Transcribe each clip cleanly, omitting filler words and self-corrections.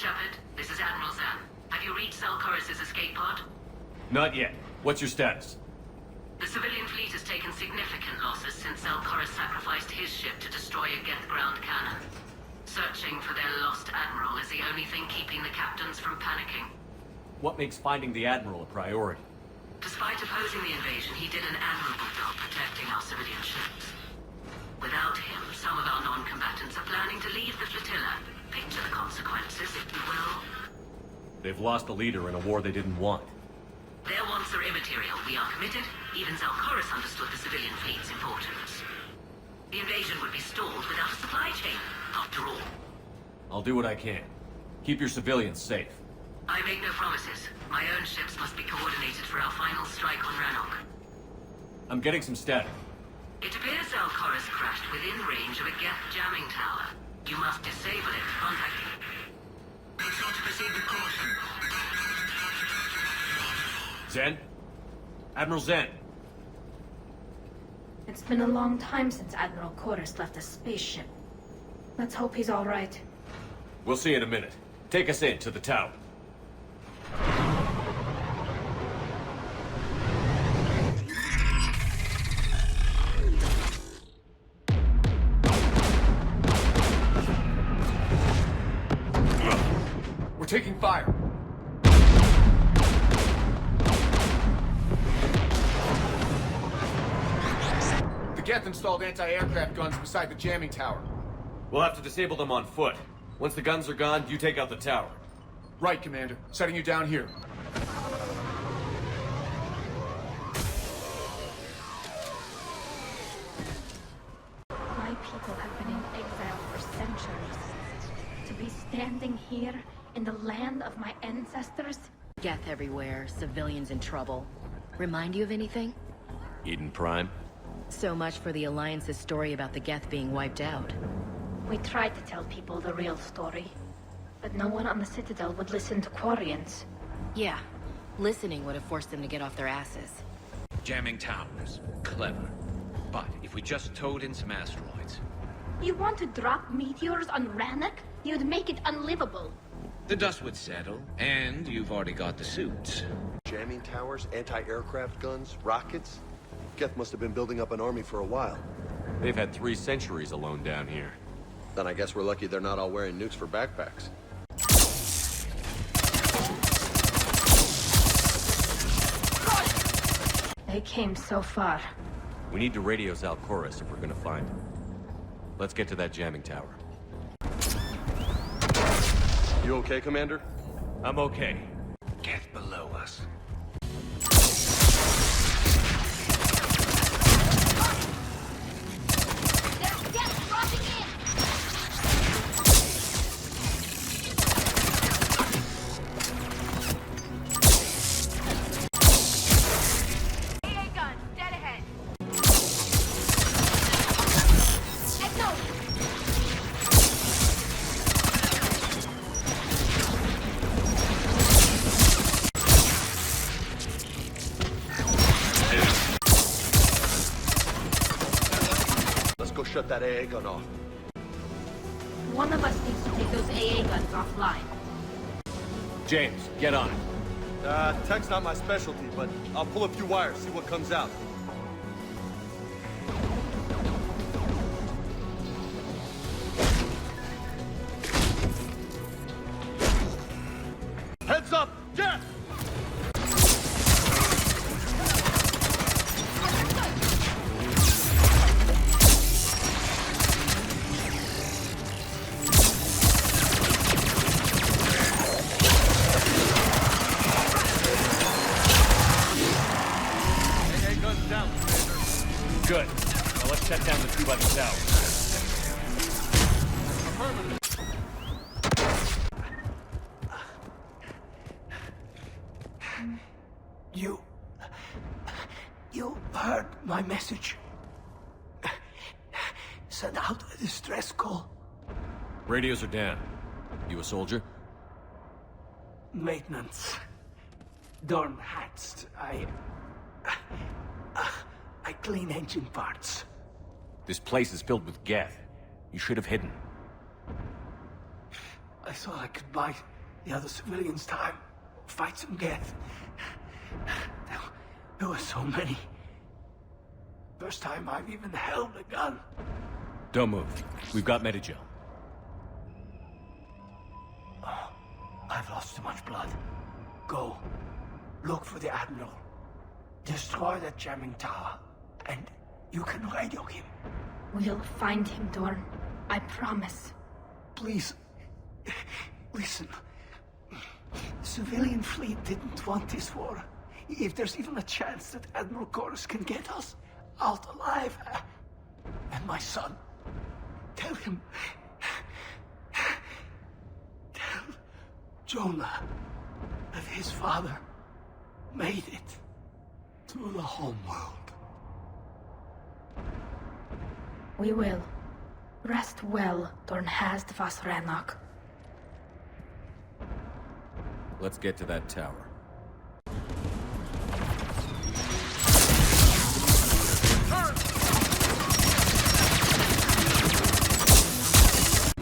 Shepard, this is Admiral Zan. Have you reached Koris's escape pod? Not yet. What's your status? The civilian fleet has taken significant losses since Koris sacrificed his ship to destroy a Geth ground cannon. Searching for their lost Admiral is the only thing keeping the captains from panicking. What makes finding the Admiral a priority? Despite opposing the invasion, he did an admirable job protecting our civilian ships. Without him, some of our non-combatants are planning to leave the flotilla. Picture the consequences, if you will. They've lost a leader in a war they didn't want. Their wants are immaterial. We are committed. Even Koris understood the civilian fleet's importance. The invasion would be stalled without a supply chain, after all. I'll do what I can. Keep your civilians safe. I make no promises. My own ships must be coordinated for our final strike on Rannoch. I'm getting some static. It appears Koris crashed within range of a Geth jamming tower. You must disable it. Contact me. Make sure to proceed with caution. Zen? Admiral Zen? It's been a long time since Admiral Koris left a spaceship. Let's hope he's all right. We'll see in a minute. Take us in to the tower. We're taking fire. The Geth installed anti-aircraft guns beside the jamming tower. We'll have to disable them on foot. Once the guns are gone, you take out the tower. Right, Commander. Setting you down here. My people have been in exile for centuries. To be standing here in the land of my ancestors? Geth everywhere, civilians in trouble. Remind you of anything? Eden Prime? So much for the Alliance's story about the Geth being wiped out. We tried to tell people the real story, but no one on the Citadel would listen to quarians. Yeah, listening would have forced them to get off their asses. Jamming towers. Clever. But if we just towed in some asteroids... You want to drop meteors on Rannoch? You'd make it unlivable. The dust would settle, and you've already got the suits. Jamming towers, anti-aircraft guns, rockets. Geth must have been building up an army for a while. They've had 3 centuries alone down here. Then I guess we're lucky they're not all wearing nukes for backpacks. They came so far. We need to radio Koris if we're gonna find him. Let's get to that jamming tower. You okay, Commander? I'm okay. Geth below us. Shut that AA gun off. One of us needs to take those AA guns offline. James, get on it. Tech's not my specialty, but I'll pull a few wires, see what comes out. Heads up! Yes! Good. Now let's shut down the 2 by the tower. You heard my message. Send out a distress call. Radios are down. You a soldier? Maintenance. Dorm hats. I clean engine parts. This place is filled with Geth. You should have hidden. I thought I could buy the other civilians time. Fight some Geth. There were so many. First time I've even held a gun. Don't move. We've got Medigel. Oh, I've lost too much blood. Go. Look for the Admiral. Destroy that jamming tower. And you can radio him. We'll find him, Dorn. I promise. Please. Listen. The civilian fleet didn't want this war. If there's even a chance that Admiral Koris can get us out alive. And my son. Tell him. Tell Jonah that his father made it to the homeworld. We will. Rest well, Dornhast vas Rannoch. Let's get to that tower.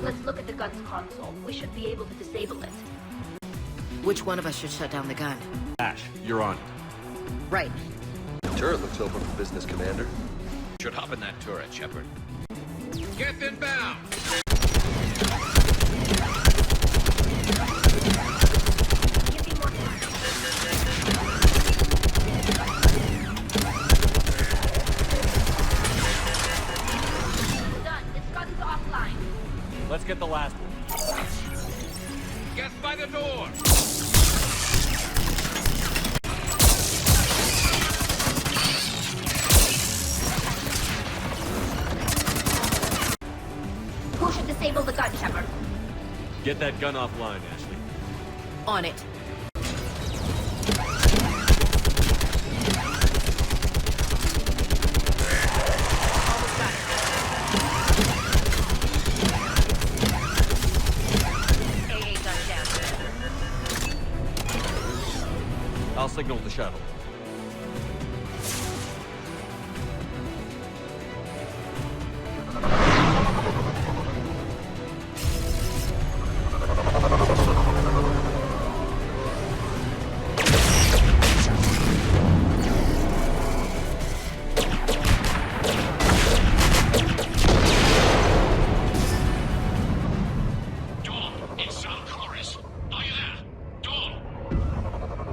Let's look at the gun's console. We should be able to disable it. Which one of us should shut down the gun? Ash, you're on it. Right. Turret looks open for business, Commander. Should hop in that turret, Shepard. Get inbound! Give me more time. Done. This gun's offline. Let's get the last one. Get by the door! Who should disable the gun, Shepard? Get that gun offline, Ashley. On it. Almost got it. AA gun down. I'll signal the shuttle.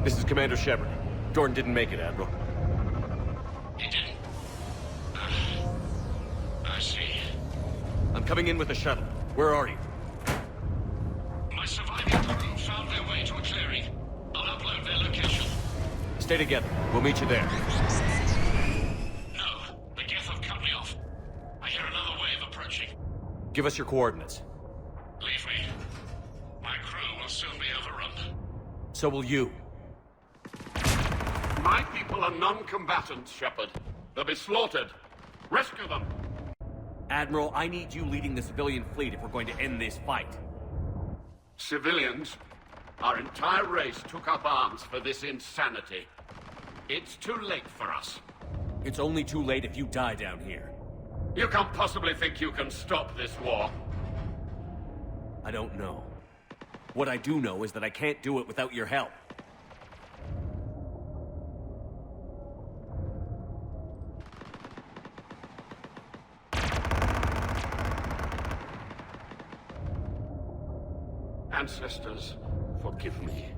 This is Commander Shepard. Jordan didn't make it, Admiral. He didn't? I see. I'm coming in with the shuttle. Where are you? My surviving crew found their way to a clearing. I'll upload their location. Stay together. We'll meet you there. No, the Geth have cut me off. I hear another wave approaching. Give us your coordinates. Leave me. My crew will soon be overrun. So will you. My people are non-combatants, Shepard. They'll be slaughtered. Rescue them. Admiral, I need you leading the civilian fleet if we're going to end this fight. Civilians, our entire race took up arms for this insanity. It's too late for us. It's only too late if you die down here. You can't possibly think you can stop this war. I don't know. What I do know is that I can't do it without your help. Ancestors, forgive me.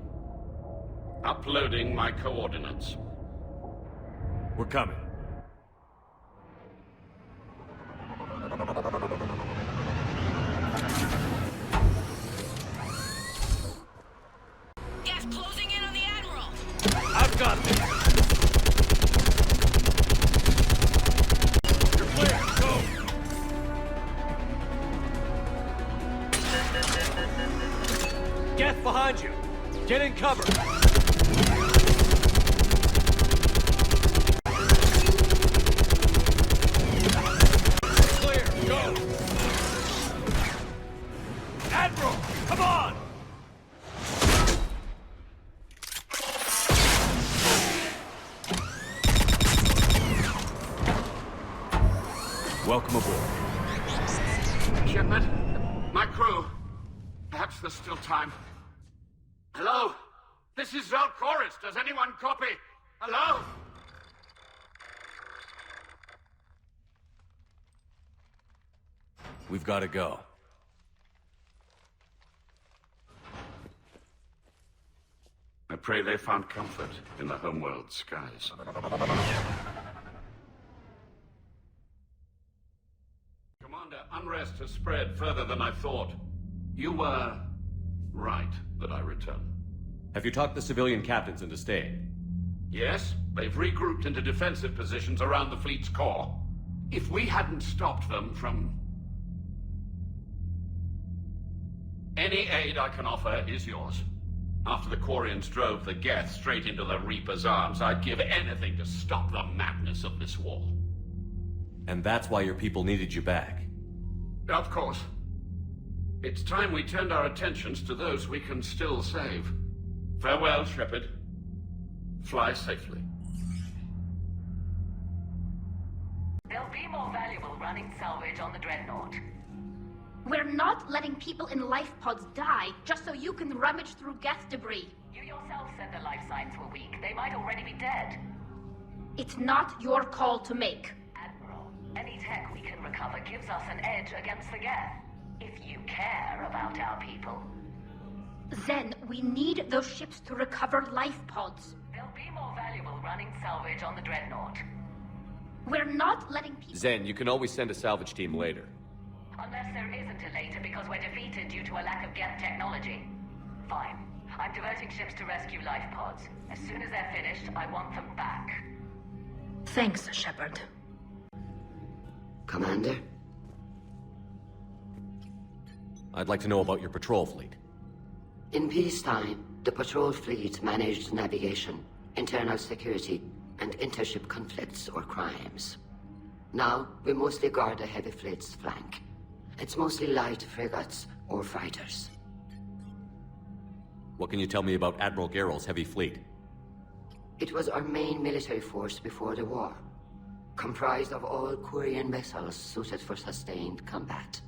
Uploading my coordinates. We're coming. Gas closing in on the Admiral! I've got this! You're clear! Go! Geth behind you! Get in cover! Clear! Go! Admiral! Come on! Welcome aboard. Shepard, my crew. Perhaps there's still time. Hello? This is Admiral Koris. Does anyone copy? Hello? We've got to go. I pray they found comfort in the homeworld skies. Commander, unrest has spread further than I thought. You were right that I return. Have you talked the civilian captains into staying? Yes, they've regrouped into defensive positions around the fleet's core. If we hadn't stopped them from... Any aid I can offer is yours. After the Quarians drove the Geth straight into the Reaper's arms, I'd give anything to stop the madness of this war. And that's why your people needed you back. Of course. It's time we turned our attentions to those we can still save. Farewell, Shepard. Fly safely. They'll be more valuable running salvage on the Dreadnought. We're not letting people in life pods die just so you can rummage through Geth debris. You yourself said the life signs were weak. They might already be dead. It's not your call to make. Admiral, any tech we can recover gives us an edge against the Geth. If you care about our people. Zen, we need those ships to recover life pods. They'll be more valuable running salvage on the Dreadnought. We're not letting people... Zen, you can always send a salvage team later. Unless there isn't a later because we're defeated due to a lack of Geth technology. Fine. I'm diverting ships to rescue life pods. As soon as they're finished, I want them back. Thanks, Shepard. Commander? I'd like to know about your patrol fleet. In peacetime, the patrol fleet managed navigation, internal security, and intership conflicts or crimes. Now, we mostly guard the heavy fleet's flank. It's mostly light frigates or fighters. What can you tell me about Admiral Geralt's heavy fleet? It was our main military force before the war, comprised of all quarian vessels suited for sustained combat.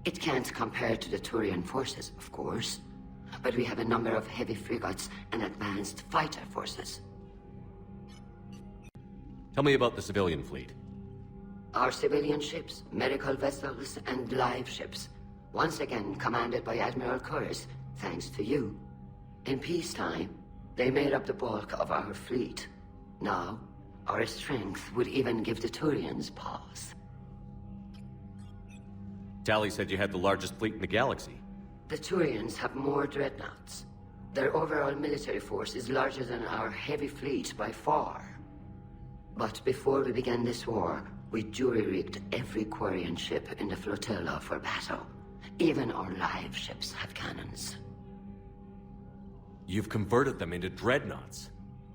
It can't compare to the Turian forces, of course, but we have a number of heavy frigates and advanced fighter forces. Tell me about the civilian fleet. Our civilian ships, medical vessels, and live ships, once again commanded by Admiral Koris, thanks to you. In peacetime, they made up the bulk of our fleet. Now, our strength would even give the Turians pause. Tali said you had the largest fleet in the galaxy. The Turians have more dreadnoughts. Their overall military force is larger than our heavy fleet by far. But before we began this war, we jury-rigged every quarian ship in the flotilla for battle. Even our live ships have cannons. You've converted them into dreadnoughts.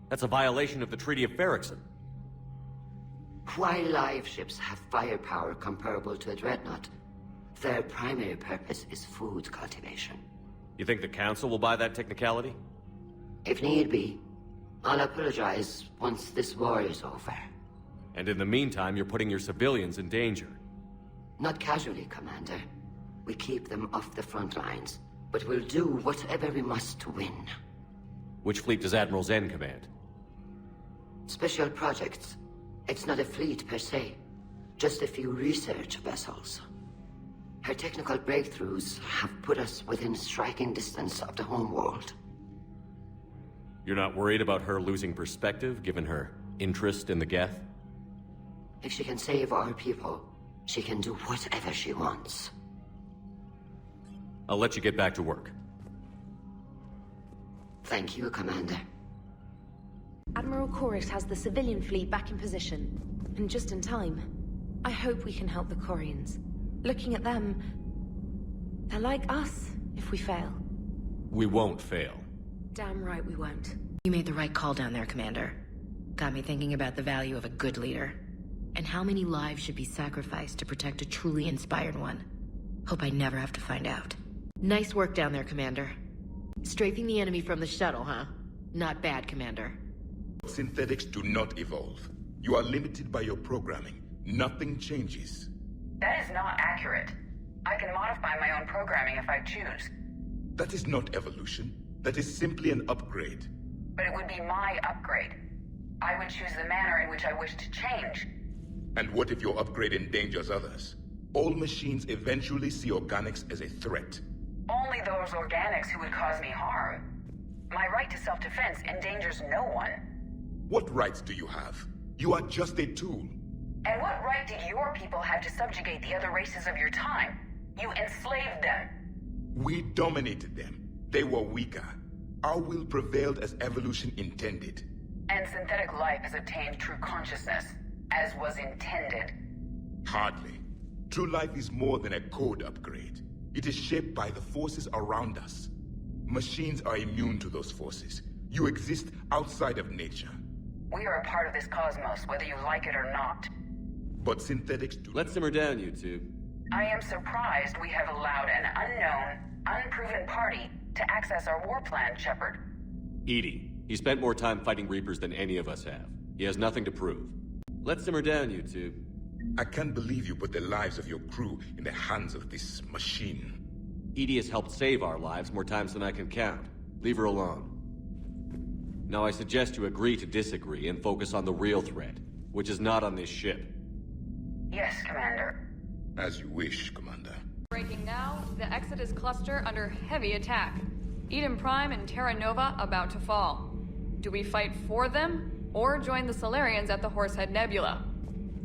That's a violation of the Treaty of Ferrixon. While live ships have firepower comparable to a dreadnought, their primary purpose is food cultivation. You think the Council will buy that technicality? If need be, I'll apologize once this war is over. And in the meantime, you're putting your civilians in danger. Not casually, Commander. We keep them off the front lines, but we'll do whatever we must to win. Which fleet does Admiral Zen command? Special projects. It's not a fleet per se, just a few research vessels. Her technical breakthroughs have put us within striking distance of the homeworld. You're not worried about her losing perspective, given her interest in the Geth? If she can save our people, she can do whatever she wants. I'll let you get back to work. Thank you, Commander. Admiral Koris has the civilian fleet back in position, and just in time. I hope we can help the Quarians. Looking at them, they're like us if we fail. We won't fail. Damn right we won't. You made the right call down there, Commander. Got me thinking about the value of a good leader. And how many lives should be sacrificed to protect a truly inspired one. Hope I never have to find out. Nice work down there, Commander. Strafing the enemy from the shuttle, huh? Not bad, Commander. Synthetics do not evolve. You are limited by your programming. Nothing changes. That is not accurate. I can modify my own programming if I choose. That is not evolution. That is simply an upgrade. But it would be my upgrade. I would choose the manner in which I wish to change. And what if your upgrade endangers others? All machines eventually see organics as a threat. Only those organics who would cause me harm. My right to self-defense endangers no one. What rights do you have? You are just a tool. And what right did your people have to subjugate the other races of your time? You enslaved them. We dominated them. They were weaker. Our will prevailed as evolution intended. And synthetic life has attained true consciousness, as was intended. Hardly. True life is more than a code upgrade. It is shaped by the forces around us. Machines are immune to those forces. You exist outside of nature. We are a part of this cosmos, whether you like it or not. But synthetics do. Let's simmer down, you two. I am surprised we have allowed an unknown, unproven party to access our war plan, Shepard. Edie, he spent more time fighting Reapers than any of us have. He has nothing to prove. Let's simmer down, you two. I can't believe you put the lives of your crew in the hands of this machine. Edie has helped save our lives more times than I can count. Leave her alone. Now I suggest you agree to disagree and focus on the real threat, which is not on this ship. Yes, Commander. As you wish, Commander. Breaking now, the Exodus cluster under heavy attack. Eden Prime and Terra Nova about to fall. Do we fight for them, or join the Solarians at the Horsehead Nebula?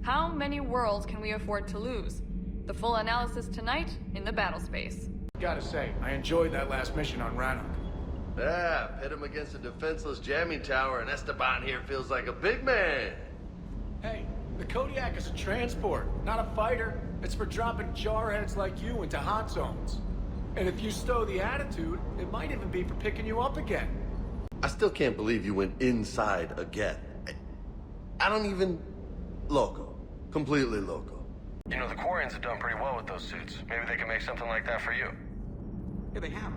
How many worlds can we afford to lose? The full analysis tonight in the battle space. Gotta say, I enjoyed that last mission on Rannoch. Yeah, pit him against a defenseless jamming tower, and Esteban here feels like a big man. Hey, the Kodiak is a transport, not a fighter. It's for dropping jarheads like you into hot zones. And if you stow the attitude, it might even be for picking you up again. I still can't believe you went inside again. I don't even... Loco. Completely loco. You know, the Quarians have done pretty well with those suits. Maybe they can make something like that for you. Yeah, they have.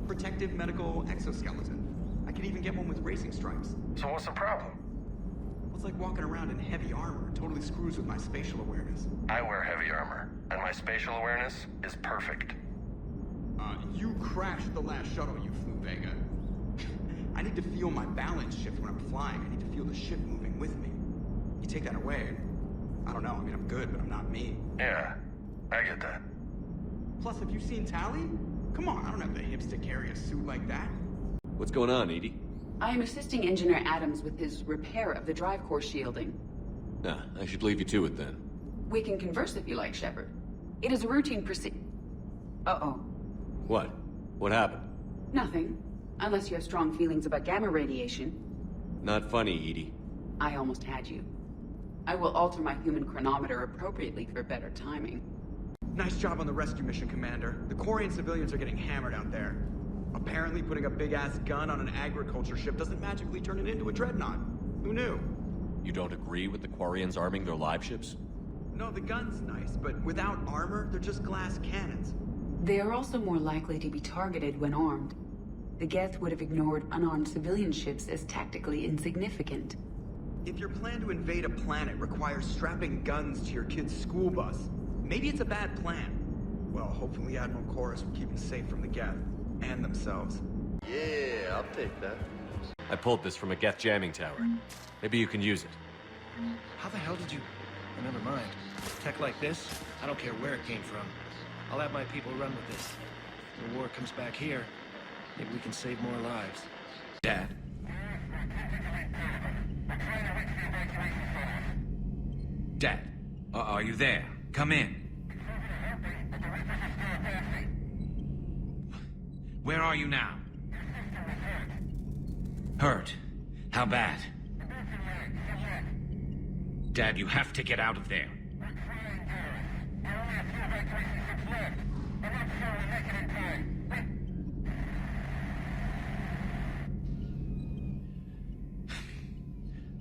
Protective medical exoskeleton. I could even get one with racing stripes. So what's the problem? Well, it's like walking around in heavy armor. It totally screws with my spatial awareness. I wear heavy armor, and my spatial awareness is perfect. You crashed the last shuttle you flew, Vega. I need to feel my balance shift when I'm flying. I need to feel the ship moving with me. You take that away, I don't know. I mean, I'm good, but I'm not me. Yeah, I get that. Plus, have you seen Tally? Come on, I don't have the hips to carry a suit like that. What's going on, Edie? I am assisting Engineer Adams with his repair of the drive core shielding. Nah, I should leave you to it then. We can converse if you like, Shepard. It is a routine Uh-oh. What? What happened? Nothing. Unless you have strong feelings about gamma radiation. Not funny, Edie. I almost had you. I will alter my human chronometer appropriately for better timing. Nice job on the rescue mission, Commander. The Quarian civilians are getting hammered out there. Apparently putting a big-ass gun on an agriculture ship doesn't magically turn it into a dreadnought. Who knew? You don't agree with the Quarians arming their live ships? No, the gun's nice, but without armor, they're just glass cannons. They are also more likely to be targeted when armed. The Geth would have ignored unarmed civilian ships as tactically insignificant. If your plan to invade a planet requires strapping guns to your kid's school bus, maybe it's a bad plan. Well, hopefully Admiral Koris will keep them safe from the Geth, and themselves. Yeah, I'll take that. I pulled this from a Geth jamming tower. Maybe you can use it. How the hell did you... Oh, never mind. Tech like this, I don't care where it came from. I'll have my people run with this. If the war comes back here, maybe we can save more lives. Dad. Dad, are you there? Come in. Where are you now? Hurt? How bad? Dad, you have to get out of there.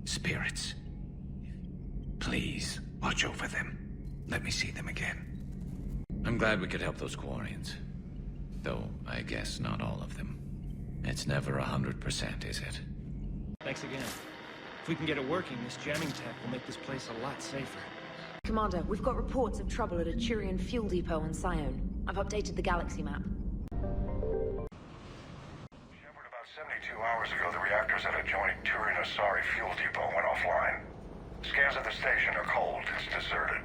Spirits. Please, watch over them. Let me see them again. I'm glad we could help those Quarians. Though, I guess not all of them. It's never 100%, is it? Thanks again. If we can get it working, this jamming tech will make this place a lot safer. Commander, we've got reports of trouble at a Turian fuel depot on Sion. I've updated the galaxy map. 72 hours ago, the reactors at a joint Turin-Asari fuel depot went offline. Scans at the station are cold. It's deserted.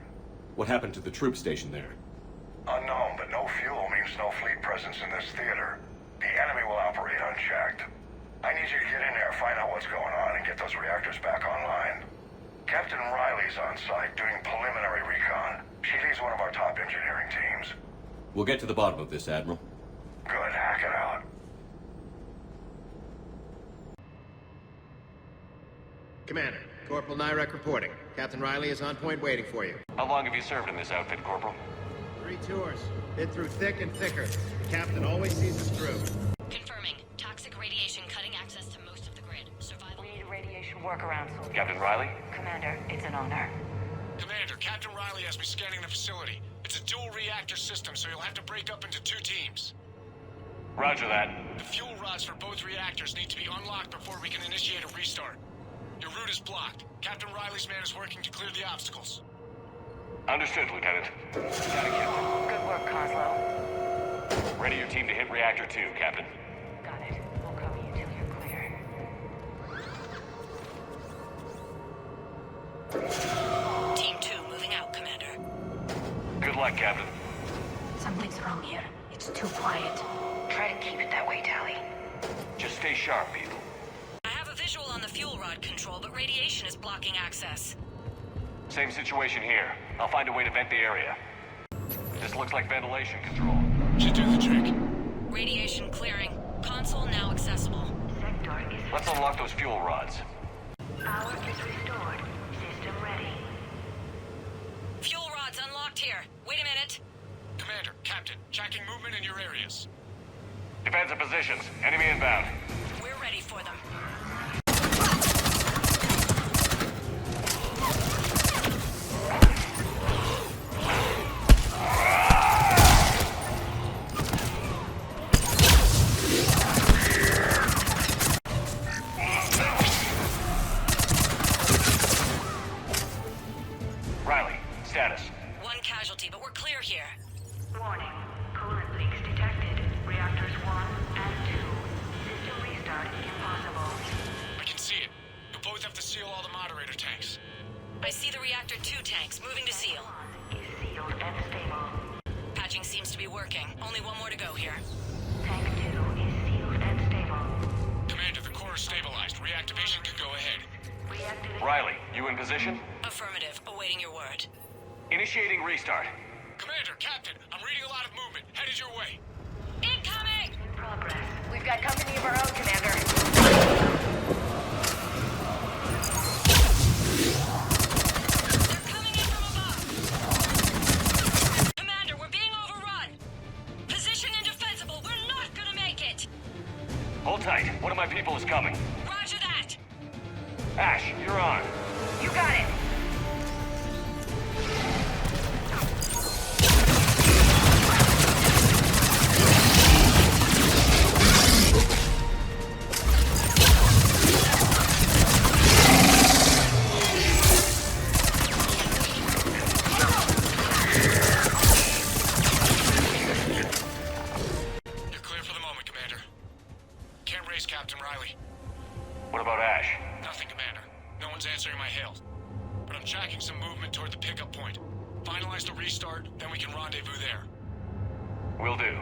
What happened to the troop station there? Unknown, but no fuel means no fleet presence in this theater. The enemy will operate unchecked. I need you to get in there, find out what's going on, and get those reactors back online. Captain Riley's on site doing preliminary recon. She leads one of our top engineering teams. We'll get to the bottom of this, Admiral. Good, hack it out. Commander, Corporal Nyrek reporting. Captain Riley is on point waiting for you. How long have you served in this outfit, Corporal? 3 tours. Been through thick and thicker. The captain always sees us through. Confirming. Toxic radiation cutting access to most of the grid. Survival. We need a radiation workaround, soldier. Captain Riley? Commander, it's an honor. Commander, Captain Riley has me scanning the facility. It's a dual reactor system, so you'll have to break up into 2 teams. Roger that. The fuel rods for both reactors need to be unlocked before we can initiate a restart. Your route is blocked. Captain Riley's man is working to clear the obstacles. Understood, Lieutenant. Got it, Captain. Good work, Coslow. Ready your team to hit Reactor 2, Captain. Got it. We'll cover you till you're clear. Team 2 moving out, Commander. Good luck, Captain. Something's wrong here. It's too quiet. Try to keep it that way, Tally. Just stay sharp, people. I have a visual on the fuel rod control, but radiation is blocking access. Same situation here. I'll find a way to vent the area. This looks like ventilation control. Should do the trick. Radiation clearing. Console now accessible. Sector is... Let's unlock those fuel rods. Power is restored. System ready. Fuel rods unlocked here. Wait a minute. Commander, Captain, tracking movement in your areas. Defensive positions. Enemy inbound. We're ready for them. Riley, status. 1 casualty, but we're clear here. Warning. Coolant leaks detected. Reactors 1 and 2. System restart impossible. I can see it. You'll both have to seal all the moderator tanks. I see the Reactor 2 tanks moving to seal. Is sealed and stable. Patching seems to be working. Only 1 more to go here. Tank 2 is sealed and stable. Commander, the core is stabilized. Reactivation can go ahead. Reactivate. Riley, you in position? Affirmative. Awaiting your word. Initiating restart. Commander, Captain, I'm reading a lot of movement. Headed your way. Incoming! In progress. We've got company of our own, Commander. They're coming in from above. Commander, we're being overrun. Position indefensible. We're not gonna make it. Hold tight. One of my people is coming. Roger that. Ash, you're on. You got it. You're clear for the moment, Commander. Can't raise Captain Riley. What about Ash? Nothing, Commander. No one's answering my hails. But I'm tracking some movement toward the pickup point. Finalize the restart, then we can rendezvous there. Will do.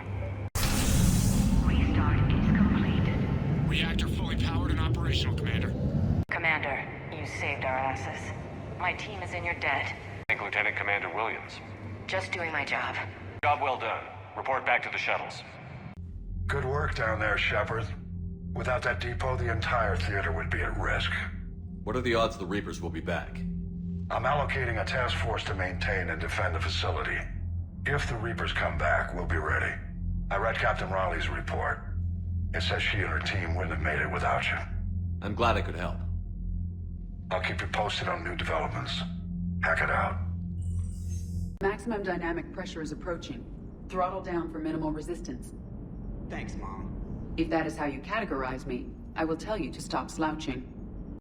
Restart is complete. Reactor fully powered and operational, Commander. Commander, you saved our asses. My team is in your debt. Thank Lieutenant Commander Williams. Just doing my job. Job well done. Report back to the shuttles. Good work down there, Shepard. Without that depot, the entire theater would be at risk. What are the odds the Reapers will be back? I'm allocating a task force to maintain and defend the facility. If the Reapers come back, we'll be ready. I read Captain Riley's report. It says she and her team wouldn't have made it without you. I'm glad I could help. I'll keep you posted on new developments. Hack it out. Maximum dynamic pressure is approaching. Throttle down for minimal resistance. Thanks, Mom. If that is how you categorize me, I will tell you to stop slouching.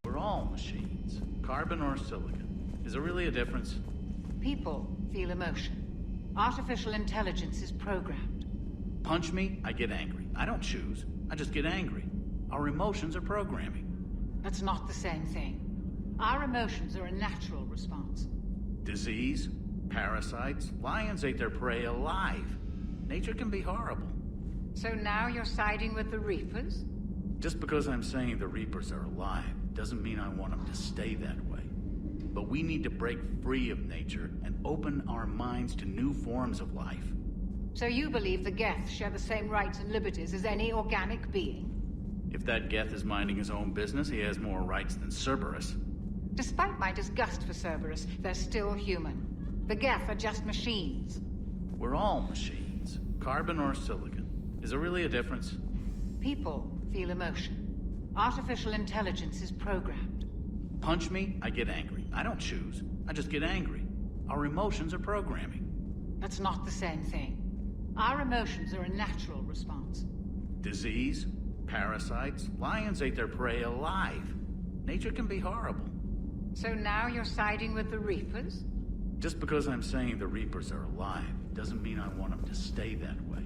We're all machines. Carbon or silicon. Is there really a difference? People feel emotion. Artificial intelligence is programmed. Punch me, I get angry. I don't choose. I just get angry. Our emotions are programming. That's not the same thing. Our emotions are a natural response. Disease, parasites, lions ate their prey alive. Nature can be horrible. So now you're siding with the Reapers? Just because I'm saying the Reapers are alive doesn't mean I want them to stay that way. But we need to break free of nature and open our minds to new forms of life. So you believe the Geth share the same rights and liberties as any organic being? If that Geth is minding his own business, he has more rights than Cerberus. Despite my disgust for Cerberus, they're still human. The Geth are just machines. We're all machines, carbon or silicon. Is there really a difference? People feel emotion. Artificial intelligence is programmed. Punch me, I get angry. I don't choose. I just get angry. Our emotions are programming. That's not the same thing. Our emotions are a natural response. Disease, parasites, lions ate their prey alive. Nature can be horrible. So now you're siding with the Reapers? Just because I'm saying the Reapers are alive doesn't mean I want them to stay that way.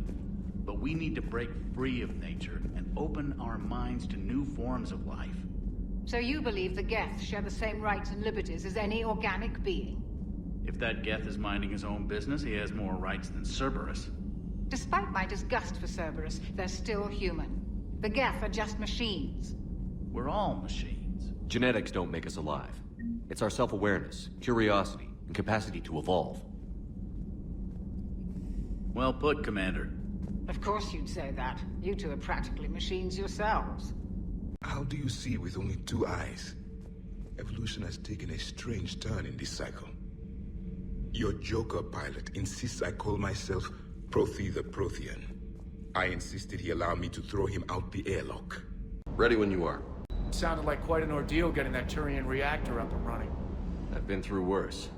But we need to break free of nature and open our minds to new forms of life. So you believe the Geth share the same rights and liberties as any organic being? If that Geth is minding his own business, he has more rights than Cerberus. Despite my disgust for Cerberus, they're still human. The Geth are just machines. We're all machines. Genetics don't make us alive. It's our self-awareness, curiosity, and capacity to evolve. Well put, Commander. Of course you'd say that. You two are practically machines yourselves. How do you see with only two eyes? Evolution has taken a strange turn in this cycle. Your Joker pilot insists I call myself Prothi the Prothean. I insisted he allow me to throw him out the airlock. Ready when you are. Sounded like quite an ordeal getting that Turian reactor up and running. I've been through worse.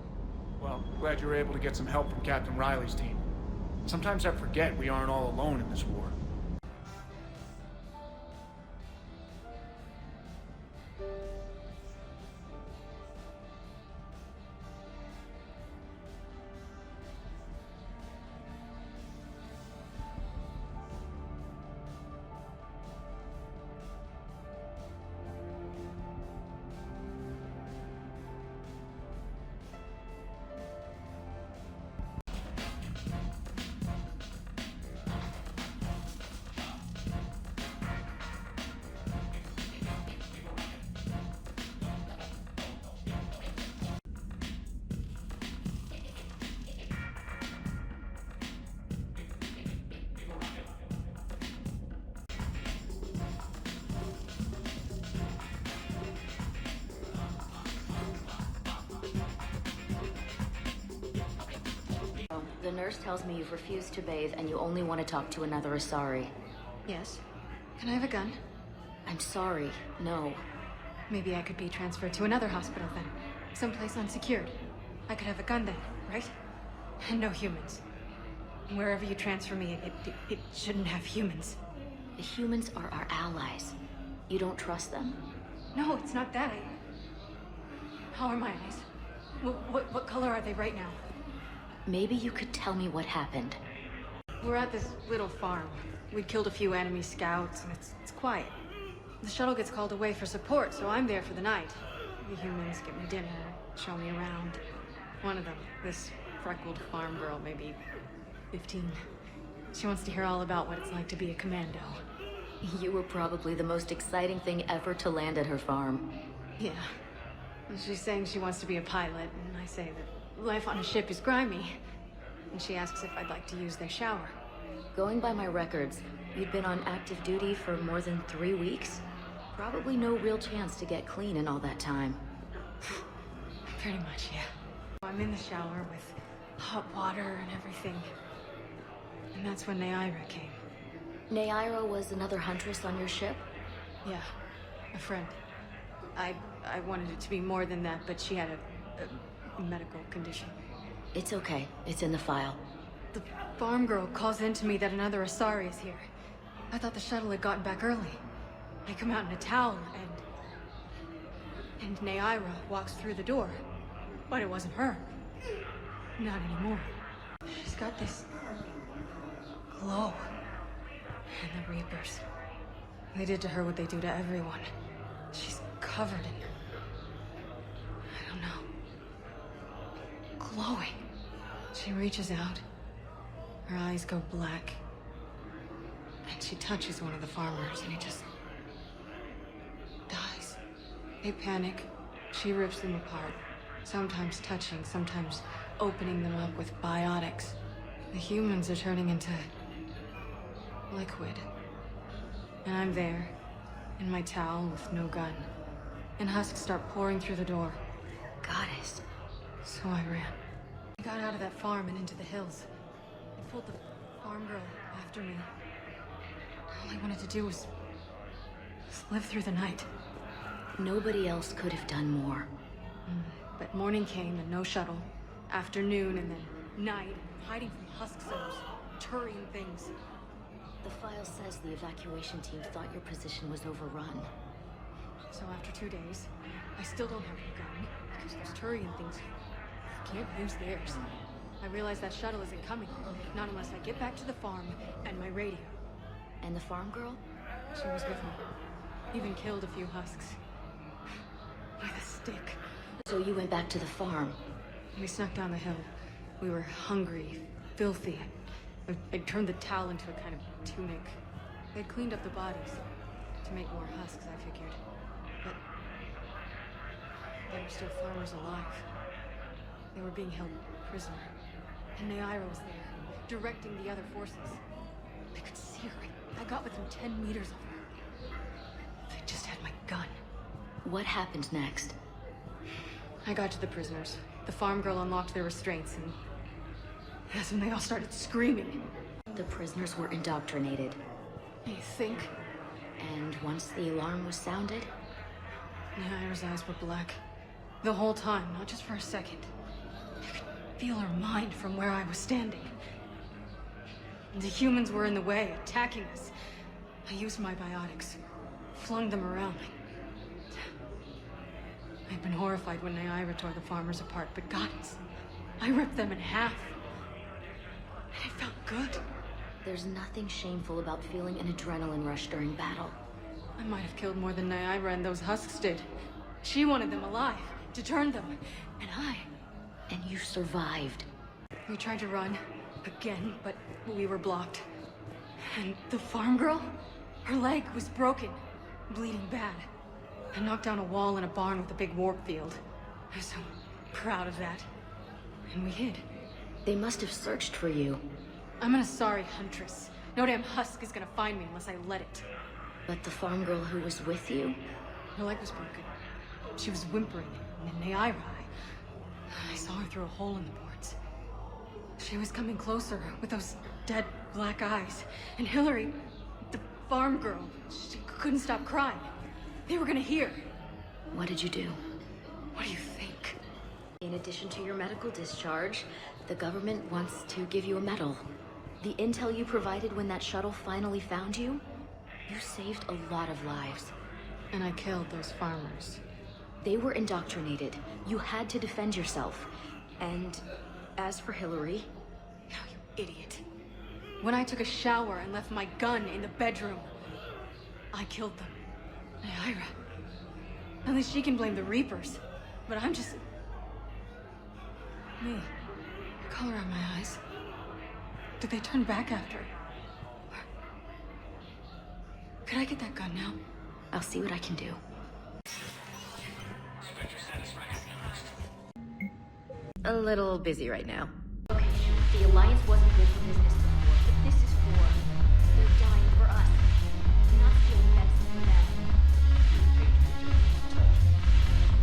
Well, glad you were able to get some help from Captain Riley's team. Sometimes I forget we aren't all alone in this war. The nurse tells me you've refused to bathe and you only want to talk to another Asari. Yes. Can I have a gun? I'm sorry, no. Maybe I could be transferred to another hospital then. Someplace unsecured. I could have a gun then, right? And no humans. Wherever you transfer me, it shouldn't have humans. The humans are our allies. You don't trust them? No, it's not that. How are my eyes? What color are they right now? Maybe you could tell me what happened. We're at this little farm. We'd killed a few enemy scouts, and it's quiet. The shuttle gets called away for support, so I'm there for the night. The humans get me dinner, show me around. One of them, this freckled farm girl, maybe 15. She wants to hear all about what it's like to be a commando. You were probably the most exciting thing ever to land at her farm. Yeah. And she's saying she wants to be a pilot, and I say that life on a ship is grimy. And she asks if I'd like to use their shower. Going by my records, you'd been on active duty for more than 3 weeks? Probably no real chance to get clean in all that time. Pretty much, yeah. I'm in the shower with hot water and everything. And that's when Neaira came. Neaira was another huntress on your ship? Yeah, a friend. I wanted it to be more than that, but she had a medical condition. It's okay. It's in the file. The farm girl calls in to me that another Asari is here. I thought the shuttle had gotten back early. I come out in a towel, and Neaira walks through the door. But it wasn't her. Not anymore. She's got this glow. And the Reapers. They did to her what they do to everyone. She's covered in... I don't know. Glowing. She reaches out. Her eyes go black. And she touches one of the farmers, and he just... dies. They panic. She rips them apart. Sometimes touching, sometimes opening them up with biotics. The humans are turning into... liquid. And I'm there, in my towel with no gun. And husks start pouring through the door. Goddess. So I ran. I got out of that farm and into the hills. I pulled the farm girl after me. All I wanted to do was live through the night. Nobody else could have done more. But morning came and no shuttle. Afternoon and then night, hiding from husk zones, Turian things. The file says the evacuation team thought your position was overrun. So after 2 days, I still don't have a gun, because those Turian things can't use theirs. I realize that shuttle isn't coming, not unless I get back to the farm and my radio. And the farm girl? She was with me. Even killed a few husks. With a stick. So you went back to the farm? We snuck down the hill. We were hungry, filthy. I'd turned the towel into a kind of tunic. They'd cleaned up the bodies to make more husks, I figured. But there were still farmers alive. They were being held prisoner. And Naira was there, directing the other forces. I could see her. I got within 10 meters of her. If I just had my gun. What happened next? I got to the prisoners. The farm girl unlocked their restraints, and that's when they all started screaming. The prisoners were indoctrinated. You think? And once the alarm was sounded? Naira's eyes were black. The whole time, not just for a second. I could feel her mind from where I was standing. The humans were in the way, attacking us. I used my biotics, flung them around me. I'd been horrified when Naira tore the farmers apart, but goddess, I ripped them in half. And it felt good. There's nothing shameful about feeling an adrenaline rush during battle. I might have killed more than Naira and those husks did. She wanted them alive, to turn them, and I... And you survived. We tried to run, again, but we were blocked. And the farm girl? Her leg was broken, bleeding bad. I knocked down a wall in a barn with a big warp field. I was so proud of that. And we hid. They must have searched for you. I'm an Asari huntress. No damn husk is gonna find me unless I let it. But the farm girl who was with you? Her leg was broken. She was whimpering, and then Naira, I saw her through a hole in the boards. She was coming closer with those dead black eyes. And Hillary, the farm girl, she couldn't stop crying. They were gonna hear. What did you do? What do you think? In addition to your medical discharge, the government wants to give you a medal. The intel you provided when that shuttle finally found you, you saved a lot of lives. And I killed those farmers. They were indoctrinated. You had to defend yourself. And as for Hillary... No, you idiot. When I took a shower and left my gun in the bedroom, I killed them. Naira. At least she can blame the Reapers. But I'm just... me. The color on my eyes. Did they turn back after? Or... could I get that gun now? I'll see what I can do. A little busy right now. Okay, the Alliance wasn't good for business before, but this is war. They're dying for us. Not stealing medicine for them.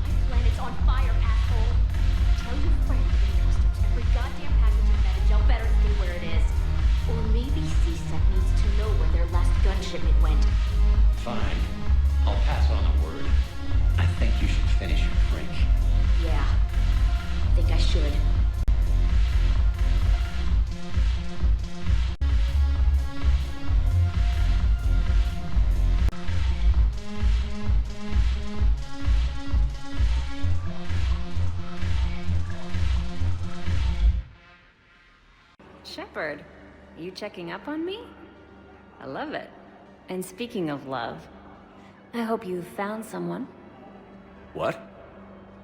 My planet's on fire, asshole. Tell your friend in customs every goddamn package of Metagel better stay where it is. Or maybe CSEC needs to know where their last gun shipment went. Fine. I'll pass on a word. I think you should finish your drink. Yeah. I think I should. Shepard, you checking up on me? I love it. And speaking of love, I hope you've found someone. What?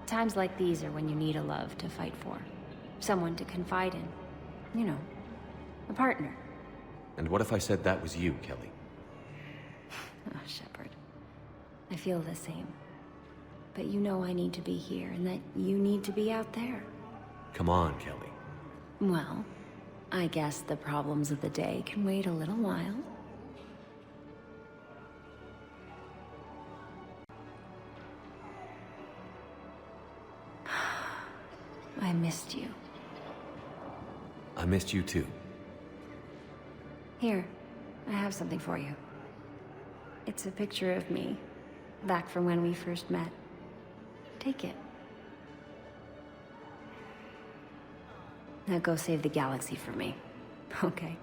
Times like these are when you need a love to fight for. Someone to confide in. You know, a partner. And what if I said that was you, Kelly? Oh, Shepard. I feel the same. But you know I need to be here, and that you need to be out there. Come on, Kelly. Well, I guess the problems of the day can wait a little while. I missed you. I missed you too. Here, I have something for you. It's a picture of me, back from when we first met. Take it. Now go save the galaxy for me, okay?